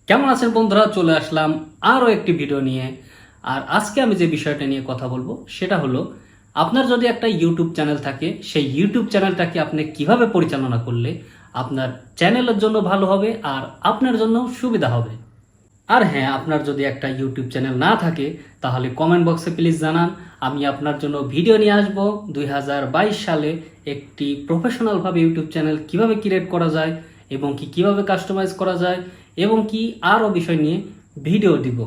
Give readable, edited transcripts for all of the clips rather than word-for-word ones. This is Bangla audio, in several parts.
কেমন আছেন বন্ধুরা? চলে আসলাম আরও একটি ভিডিও নিয়ে। আর আজকে আমি যে বিষয়টা নিয়ে কথা বলবো সেটা হলো, আপনার যদি একটা ইউটিউব চ্যানেল থাকে, সেই ইউটিউব চ্যানেলটাকে আপনি কিভাবে পরিচালনা করলে আপনার চ্যানেলের জন্য ভালো হবে আর আপনার জন্য সুবিধা হবে। আর হ্যাঁ, আপনার যদি একটা ইউটিউব চ্যানেল না থাকে তাহলে কমেন্ট বক্সে প্লিজ জানান, আমি আপনার জন্য ভিডিও নিয়ে আসবো 2022 সালে একটি প্রফেশনালভাবে ইউটিউব চ্যানেল কিভাবে ক্রিয়েট করা যায় এবং কিভাবে কাস্টমাইজ করা যায় এবং আরও বিষয় নিয়ে ভিডিও দিব।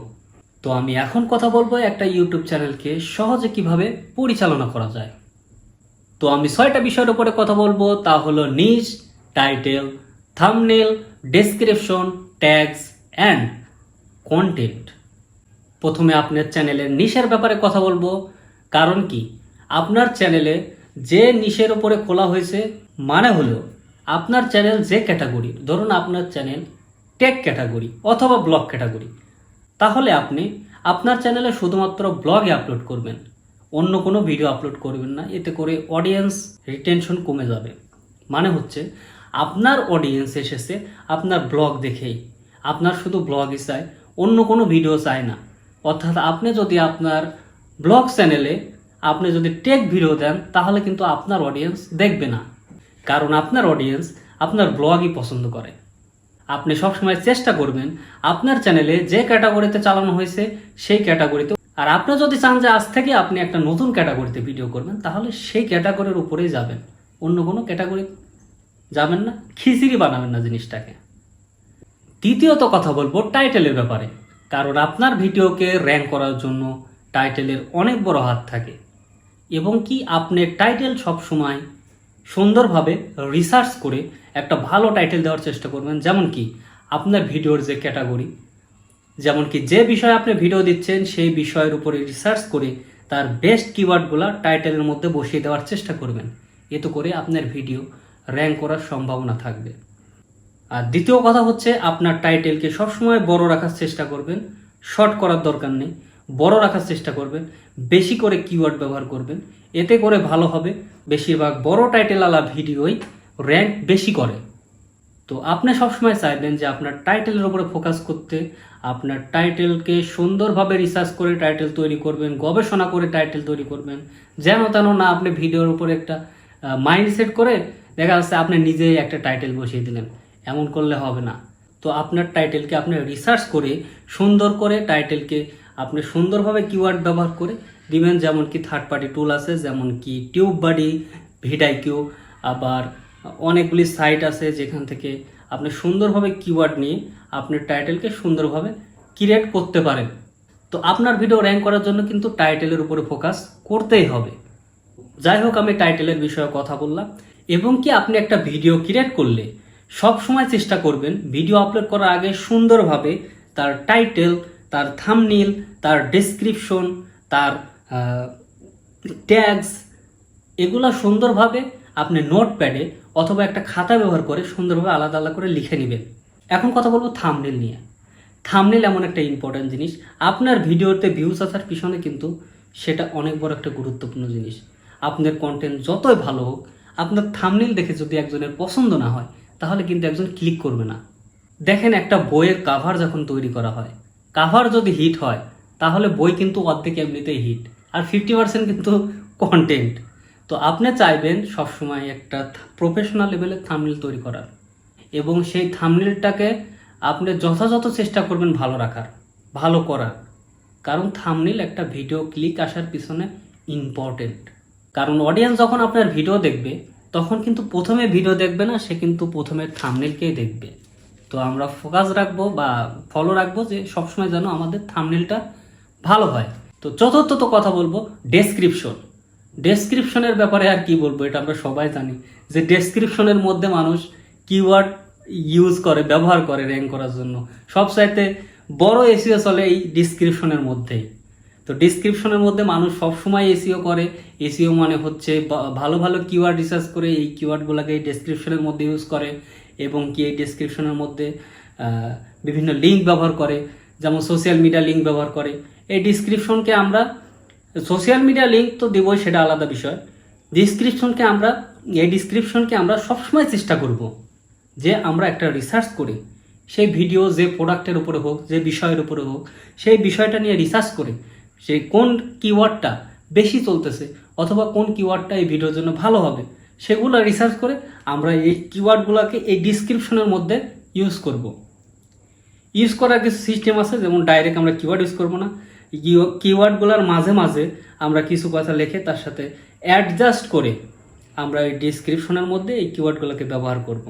তো আমি এখন কথা বলবো একটা ইউটিউব চ্যানেলকে সহজে কিভাবে পরিচালনা করা যায়। তো আমি 6টা বিষয়ের উপরে কথা বলবো, তা হলো নিচ, title, thumbnail, description, tags and content. প্রথমে আপনার চ্যানেলের নিশের ব্যাপারে কথা বলবো। কারণ কি, আপনার চ্যানেলে যে নিশের উপরে খোলা হয়েছে মানে হলো আপনার চ্যানেল যে ক্যাটাগরি, ধরুন আপনার চ্যানেল টেক ক্যাটাগরি অথবা ব্লগ ক্যাটাগরি, তাহলে আপনি আপনার চ্যানেলে শুধুমাত্র ব্লগে আপলোড করবেন, অন্য কোনো ভিডিও আপলোড করবেন না। এতে করে অডিয়েন্স রিটেনশন কমে যাবে। মানে হচ্ছে আপনার অডিয়েন্স এসেছে আপনার ব্লগ দেখেই, আপনার শুধু ব্লগই চায়, অন্য কোনো ভিডিও চায় না। অর্থাৎ আপনি যদি আপনার ব্লগ চ্যানেলে আপনি যদি টেক ভিডিও দেন তাহলে কিন্তু আপনার অডিয়েন্স দেখবে না, কারণ আপনার অডিয়েন্স আপনার ব্লগই পছন্দ করে। আপনি সবসময় চেষ্টা করবেন আপনার চ্যানেলে যে ক্যাটাগরিতে চালানো হয়েছে সেই ক্যাটাগরিতে। আর আপনি যদি চান যে আজ থেকে আপনি একটা নতুন ক্যাটাগরিতে ভিডিও করবেন, তাহলে সেই ক্যাটাগরির উপরেই যাবেন, অন্য কোনো ক্যাটাগরি যাবেন না, খিচড়ি বানাবেন না জিনিসটাকে। দ্বিতীয়ত কথা বলবো টাইটেলের ব্যাপারে। কারণ আপনার ভিডিওকে র্যাঙ্ক করার জন্য টাইটেলের অনেক বড় হাত থাকে এবং আপনি টাইটেল সবসময় সুন্দরভাবে রিসার্চ করে একটা ভালো টাইটেল দেওয়ার চেষ্টা করবেন। যেমন আপনার ভিডিওর যে ক্যাটাগরি, যেমন যে বিষয়ে আপনি ভিডিও দিচ্ছেন সেই বিষয়ের উপরে রিসার্চ করে তার বেস্ট কিওয়ার্ডগুলো টাইটেলের মধ্যে বসিয়ে দেওয়ার চেষ্টা করবেন। এতে করে আপনার ভিডিও র্যাঙ্ক করার সম্ভাবনা থাকবে। আর দ্বিতীয় কথা হচ্ছে, আপনার টাইটেলকে সবসময় বড় রাখার চেষ্টা করবেন, শর্ট করার দরকার নেই, বড় রাখার চেষ্টা করবেন, বেশি করে কিওয়ার্ড ব্যবহার করবেন, এতে করে ভালো হবে। বেশিরভাগ বড় টাইটেলওয়ালা ভিডিওই র্যাঙ্ক বেশি করে। তো আপনি সবসময় চাইবেন যে আপনার টাইটেলের উপরে ফোকাস করতে, আপনার টাইটেলকে সুন্দরভাবে রিসার্চ করে টাইটেল তৈরি করবেন, গবেষণা করে টাইটেল তৈরি করবেন। যেন তেন না আপনি ভিডিওর উপরে একটা মাইন্ডসেট করে দেখা যাচ্ছে আপনি নিজেই একটা টাইটেল বসিয়ে দিলেন, এমন করলে হবে না। তো আপনার টাইটেলকে আপনি রিসার্চ করে সুন্দর করে টাইটেলকে আপনি সুন্দরভাবে কিওয়ার্ড ব্যবহার করে দিবেন। যেমন থার্ড পার্টি টুল আছে, যেমন টিউববাডি, ভিডিআইকিউ, আবার অনেকগুলি সাইট আছে যেখান থেকে আপনি সুন্দরভাবে কিওয়ার্ড নিয়ে আপনার টাইটেলকে সুন্দরভাবে ক্রিয়েট করতে পারেন। তো আপনার ভিডিও র্যাঙ্ক করার জন্য কিন্তু টাইটেলের উপরে ফোকাস করতেই হবে। যাই হোক, আমি টাইটেলের বিষয়ে কথা বললাম। এবং আপনি একটা ভিডিও ক্রিয়েট করলে সব সময় চেষ্টা করবেন ভিডিও আপলোড করার আগে সুন্দরভাবে তার টাইটেল, তার থাম্বনেল, তার ডেসক্রিপশন, তার ট্যাগস, এগুলা সুন্দরভাবে আপনি নোটপ্যাডে অথবা একটা খাতা ব্যবহার করে সুন্দরভাবে আলাদা আলাদা করে লিখে নেবেন। এখন কথা বলবো থাম্বনেল নিয়ে। থাম্বনেল এমন একটা ইম্পর্ট্যান্ট জিনিস, আপনার ভিডিওতে ভিউজ আসার পিছনে কিন্তু সেটা অনেক বড় একটা গুরুত্বপূর্ণ জিনিস। আপনার কন্টেন্ট যতই ভালো হোক, আপনার থাম্বনেল দেখে যদি একজনের পছন্দ না হয় তাহলে কিন্তু একজন ক্লিক করবে না। দেখেন, একটা বইয়ের কাভার যখন তৈরি করা হয়, কাভার যদি হিট হয় তাহলে বই কিন্তু অর্ধেক এমনিতেই হিট, আর 50% কিন্তু কন্টেন্ট। তো আপনি চাইবেন সবসময় একটা প্রফেশনাল লেভেলের থাম্বনেল তৈরি করার, এবং সেই থাম্বনেলটাকে আপনি যথাযথ চেষ্টা করবেন ভালো রাখার, ভালো করার। কারণ থাম্বনেল একটা ভিডিও ক্লিক আসার পিছনে ইম্পর্টেন্ট। কারণ অডিয়েন্স যখন আপনার ভিডিও দেখবে তখন কিন্তু প্রথমে ভিডিও দেখবে না, সে কিন্তু প্রথমে থাম্বনেলকেই দেখবে। তো আমরা ফোকাস রাখবো বা ফলো রাখবো যে সবসময় যেন আমাদের থাম্বনেলটা ভালো হয়। তো চতুর্থত কথা বলবো ডেসক্রিপশন। ডেসক্রিপশনের ব্যাপারে আর কি বলবো, এটা আমরা সবাই জানি যে ডেসক্রিপশনের মধ্যে মানুষ কিওয়ার্ড ইউজ করে, ব্যবহার করে র্যাঙ্ক করার জন্য। সবচাইতে বড় এসিও চলে এই ডিসক্রিপশনের মধ্যেই। তো ডিসক্রিপশনের মধ্যে মানুষ সবসময় এসিও করে। এসিও মানে হচ্ছে ভালো ভালো কিওয়ার্ড রিসার্চ করে এই কিওয়ার্ডগুলোকে এই ডেসক্রিপশনের মধ্যে ইউজ করে, এবং এই ডেসক্রিপশনের মধ্যে বিভিন্ন লিঙ্ক ব্যবহার করে, যেমন সোশ্যাল মিডিয়া লিঙ্ক ব্যবহার করে। এই ডিসক্রিপশনকে আমরা, সোশ্যাল মিডিয়া লিঙ্ক তো দেবই, সেটা আলাদা বিষয়। এই ডিসক্রিপশনকে আমরা সবসময় চেষ্টা করব যে আমরা একটা রিসার্চ করে সেই ভিডিও যে প্রোডাক্টের উপরে হোক, যে বিষয়ের উপরে হোক, সেই বিষয়টা নিয়ে রিসার্চ করে সেই কোন কিওয়ার্ডটা বেশি চলতেছে অথবা কোন কিওয়ার্ডটা এই ভিডিওর জন্য ভালো হবে সেগুলো রিসার্চ করে আমরা এই কিওয়ার্ডগুলোকে এই ডিসক্রিপশনের মধ্যে ইউজ করব। ইউজ করার কিছু সিস্টেম আছে, যেমন ডাইরেক্ট আমরা কিওয়ার্ড ইউজ করবো না, কিওয়ার্ডগুলোর মাঝে মাঝে আমরা কিছু কথা লিখে তার সাথে অ্যাডজাস্ট করে আমরা এই ডিসক্রিপশনের মধ্যে এই কিওয়ার্ডগুলোকে ব্যবহার করব।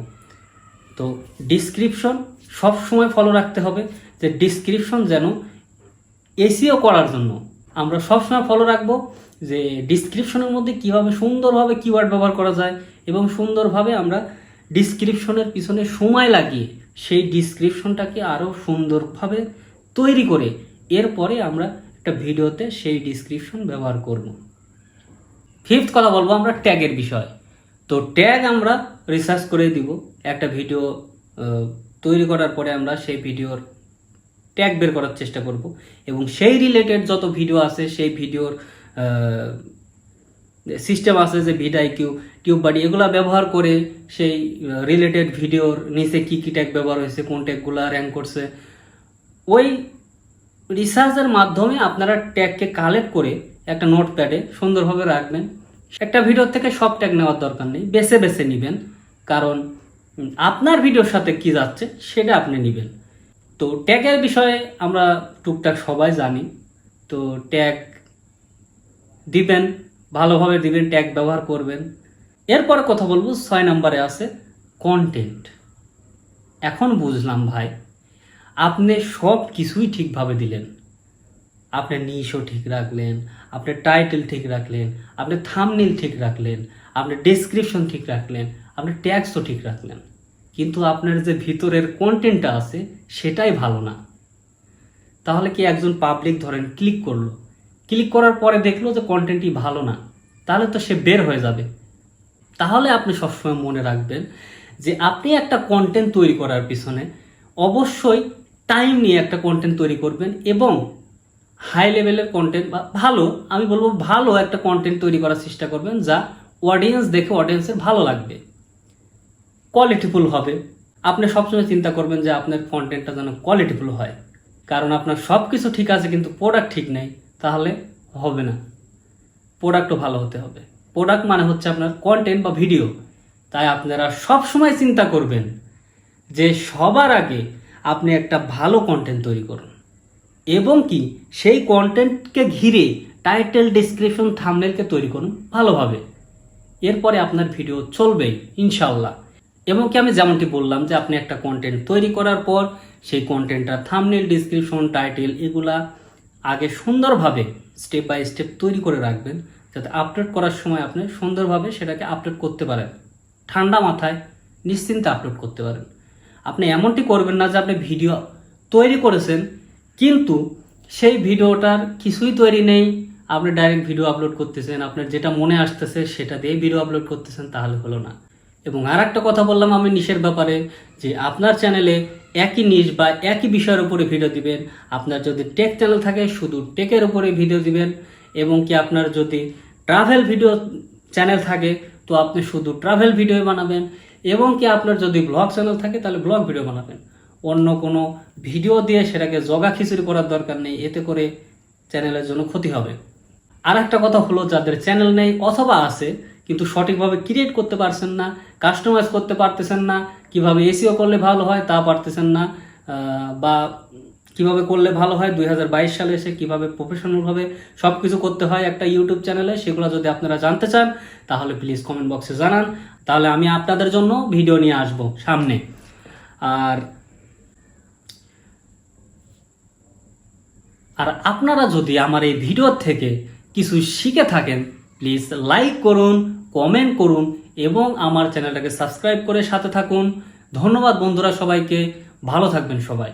তো ডিসক্রিপশন সব সময় ফলো রাখতে হবে, যে ডিসক্রিপশন যেন এসইও করার জন্য আমরা সবসময় ফলো রাখবো, যে ডিসক্রিপশনের মধ্যে কীভাবে সুন্দরভাবে কিওয়ার্ড ব্যবহার করা যায় এবং সুন্দরভাবে আমরা ডিসক্রিপশনের পিছনে সময় লাগিয়ে সেই ডিসক্রিপশনটাকে আরও সুন্দরভাবে তৈরি করে এরপরে আমরা একটা ভিডিওতে সেই ডিসক্রিপশন ব্যবহার করব। ফিফথ কথা বলবো আমরা ট্যাগের বিষয়। তো ট্যাগ আমরা রিসার্চ করে দিব, একটা ভিডিও তৈরি করার পরে আমরা সেই ভিডিওর ট্যাগ বের করার চেষ্টা করব এবং সেই রিলেটেড যত ভিডিও আছে সেই ভিডিওর সিস্টেম আছে, যে ভিডআইকিউ, টিউববাডি, এগুলো ব্যবহার করে সেই রিলেটেড ভিডিওর নিচে কী কী ট্যাগ ব্যবহার হয়েছে, কোন ট্যাগগুলো র্যাঙ্ক করছে, ওই রিসার্চের মাধ্যমে আপনারা ট্যাগকে কালেক্ট করে একটা নোটপ্যাডে সুন্দরভাবে রাখবেন। একটা ভিডিও থেকে সব ট্যাগ নেওয়ার দরকার নেই, বেছে বেছে নেবেন, কারণ আপনার ভিডিওর সাথে কি যাচ্ছে সেটা আপনি নেবেন। তো ট্যাগের বিষয়ে আমরা টুকটাক সবাই জানি, তো ট্যাগ দিবেন, ভালোভাবে দিবেন, ট্যাগ ব্যবহার করবেন। এরপরে কথা বলবো 6 নম্বরে আছে কন্টেন্ট। এখন বুঝলাম ভাই, আপনি সব কিছুই ঠিকভাবে দিলেন, আপনি নিশও ঠিক রাখলেন, আপনি টাইটেল ঠিক রাখলেন, আপনি থাম্বনেইল ঠিক রাখলেন, আপনি ডেসক্রিপশন ঠিক রাখলেন, আপনি ট্যাগসও ঠিক রাখলেন, কিন্তু আপনার যে ভিতরের কন্টেন্টটা আছে সেটাই ভালো না। তাহলে কি একজন পাবলিক ধরেন ক্লিক করলো, ক্লিক করার পরে দেখলো যে কন্টেন্টই ভালো না, তাহলে তো সে বের হয়ে যাবে। তাহলে আপনি সবসময় মনে রাখবেন যে আপনি একটা কন্টেন্ট তৈরি করার পিছনে অবশ্যই টাইম নিয়ে একটা কন্টেন্ট তৈরি করবেন এবং হাই লেভেলের কন্টেন্ট বা ভালো, আমি বলবো ভালো একটা কন্টেন্ট তৈরি করার চেষ্টা করবেন, যা অডিয়েন্স দেখে অডিয়েন্সের ভালো লাগবে, কোয়ালিটিফুল হবে। আপনি সবসময় চিন্তা করবেন যে আপনার কন্টেন্টটা যেন কোয়ালিটিফুল হয়, কারণ আপনার সব কিছু ঠিক আছে কিন্তু প্রোডাক্ট ঠিক নেই, তাহলে হবে না। প্রোডাক্টও ভালো হতে হবে। প্রোডাক্ট মানে হচ্ছে আপনার কন্টেন্ট বা ভিডিও। তাই আপনারা সবসময় চিন্তা করবেন যে সবার আগে আপনি একটা ভালো কন্টেন্ট তৈরি করুন এবং কি সেই কন্টেন্টকে ঘিরে টাইটেল, ডেসক্রিপশন, থাম্বনেইলকে তৈরি করুন ভালোভাবে। এরপরে আপনার ভিডিও চলবেই ইনশাআল্লাহ। এবং কি আমি যেমনটি বললাম যে আপনি একটা কন্টেন্ট তৈরি করার পর সেই কন্টেন্টটা থাম্বনেইল, ডেসক্রিপশন, টাইটেল এগুলা আগে সুন্দরভাবে স্টেপ বাই স্টেপ তৈরি করে রাখবেন, যাতে আপলোড করার সময় আপনি সুন্দরভাবে সেটাকে আপলোড করতে পারেন, ঠান্ডা মাথায় নিশ্চিন্তে আপলোড করতে পারেন। আপনি এমনটি করবেন না যে আপনি ভিডিও তৈরি করেছেন কিন্তু সেই ভিডিওটার কিছুই তৈরি নেই, আপনি ডাইরেক্ট ভিডিও আপলোড করতেছেন, আপনার যেটা মনে আসতেছে সেটা দিয়ে ভিডিও আপলোড করতেছেন, তাহলে হলো না। এবং আর একটা কথা বললাম আমি নিশের ব্যাপারে, যে আপনার চ্যানেলে একই নিশ বা একই বিষয়ের উপরে ভিডিও দিবেন। আপনার যদি টেক চ্যানেল থাকে শুধু টেকের উপরে ভিডিও দিবেন, এবং কি আপনার যদি ট্রাভেল ভিডিও চ্যানেল থাকে তো আপনি শুধু ট্রাভেল ভিডিও বানাবেন, এবং কি আপনার যদি ব্লগ চ্যানেল থাকে তাহলে ব্লগ ভিডিও বানাবেন। অন্য কোনো ভিডিও দিয়ে সেটাকে জগা খিচুড়ি করার দরকার নেই, এতে করে চ্যানেলের জন্য ক্ষতি হবে। আর একটা কথা হলো, যাদের চ্যানেল নেই অথবা আছে কিন্তু সঠিকভাবে ক্রিয়েট করতে পারছেন না, কাস্টমাইজ করতে পারতেছেন না, কিভাবে এসইও করলে ভালো হয় তা পারতেছেন না, বা কিভাবে করলে ভালো হয় 2022 সালে এসে কিভাবে প্রফেশনালভাবে সব কিছু করতে হয় একটা ইউটিউব চ্যানেলে, সেগুলো যদি আপনারা জানতে চান তাহলে প্লিজ কমেন্ট বক্সে জানান, তাহলে আমি আপনাদের জন্য ভিডিও নিয়ে আসব সামনে। আর আপনারা যদি আমার এই ভিডিও থেকে কিছু শিখে থাকেন প্লিজ লাইক করুন, কমেন্ট করুন এবং আমার চ্যানেলটাকে সাবস্ক্রাইব করে সাথে থাকুন। ধন্যবাদ বন্ধুরা, সবাইকে ভালো থাকবেন সবাই।